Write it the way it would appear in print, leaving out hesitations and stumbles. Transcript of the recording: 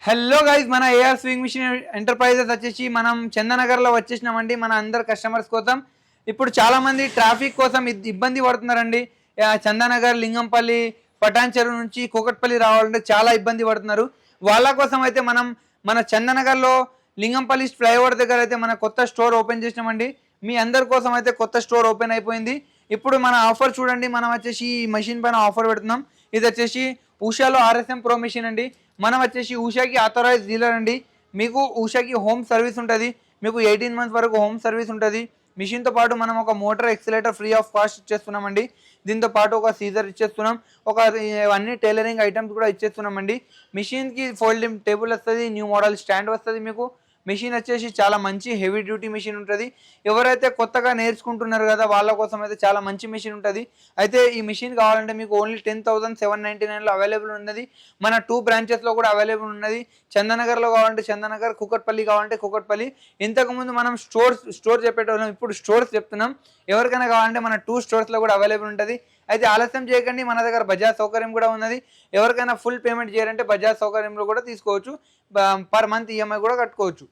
Hello guys, మన AR swing machine enterprises వచ్చేసి మనం చందనగర్లో వచ్చేసినామండి. మన అందరు కస్టమర్స్ కోసం ఇప్పుడు చాలా మంది ట్రాఫిక్ కోసం ఇబ్బంది పడుతున్నారండి. చందనగర్, లింగంపల్లి, పటాన్ చెరువు నుంచి కూకట్పల్లి రావాలంటే చాలా ఇబ్బంది పడుతున్నారు. వాళ్ళ కోసం అయితే మనం మన చందనగర్లో లింగంపల్లి ఫ్లైఓవర్ దగ్గర అయితే మన కొత్త స్టోర్ ఓపెన్ చేసినామండి. మీ అందరి కోసం అయితే కొత్త స్టోర్ ఓపెన్ అయిపోయింది. ఇప్పుడు మన ఆఫర్ చూడండి, మనం వచ్చేసి ఈ మెషిన్ పైన ఆఫర్ పెడుతున్నాం. ఇది వచ్చేసి ఉషాలో ఆర్ఎస్ఎం ప్రో మెషిన్ అండి. మనం వచ్చేసి ఉషాకి ఆథరైజ్ డీలర్ అండి. మీకు ఉషాకి హోమ్ సర్వీస్ ఉంటుంది. మీకు 18 months వరకు హోమ్ సర్వీస్ ఉంటుంది. మిషన్తో పాటు మనం ఒక motor accelerator free of cost ఇచ్చేస్తున్నామండి. దీంతో పాటు ఒక సీజర్ ఇచ్చేస్తున్నాం, ఒక అన్ని టైలరింగ్ ఐటమ్స్ కూడా ఇచ్చేస్తున్నామండి. మిషన్కి ఫోల్డింగ్ టేబుల్ వస్తుంది, న్యూ మోడల్ స్టాండ్ వస్తుంది. మీకు మిషన్ వచ్చేసి చాలా మంచి హెవీ డ్యూటీ మిషన్ ఉంటుంది. ఎవరైతే కొత్తగా నేర్చుకుంటున్నారు కదా వాళ్ళ కోసం అయితే చాలా మంచి మిషన్ ఉంటుంది. అయితే ఈ మిషన్ కావాలంటే మీకు ఓన్లీ 10,799లో అవైలబుల్ ఉన్నది. మన 2 బ్రాంచెస్లో కూడా అవైలబుల్ ఉన్నది. చందనగర్లో కావాలంటే చందనగర్, కూకట్పల్లి కావాలంటే కూకట్పల్లి. ఇంతకుముందు మనం స్టోర్ చెప్పేటోళ్ళం, ఇప్పుడు స్టోర్స్ చెప్తున్నాం. ఎవరికైనా కావాలంటే మన 2 స్టోర్స్లో కూడా అవైలబుల్ ఉంటుంది. అయితే ఆలస్యం చేయకండి, మన దగ్గర బజాజ్ సౌకర్యం కూడా ఉన్నది. ఎవరికైనా ఫుల్ పేమెంట్ చేయాలంటే బజాజ్ సౌకర్యంలో కూడా తీసుకోవచ్చు. పర్ మంత్ ఈఎంఐ కూడా కట్టుకోవచ్చు.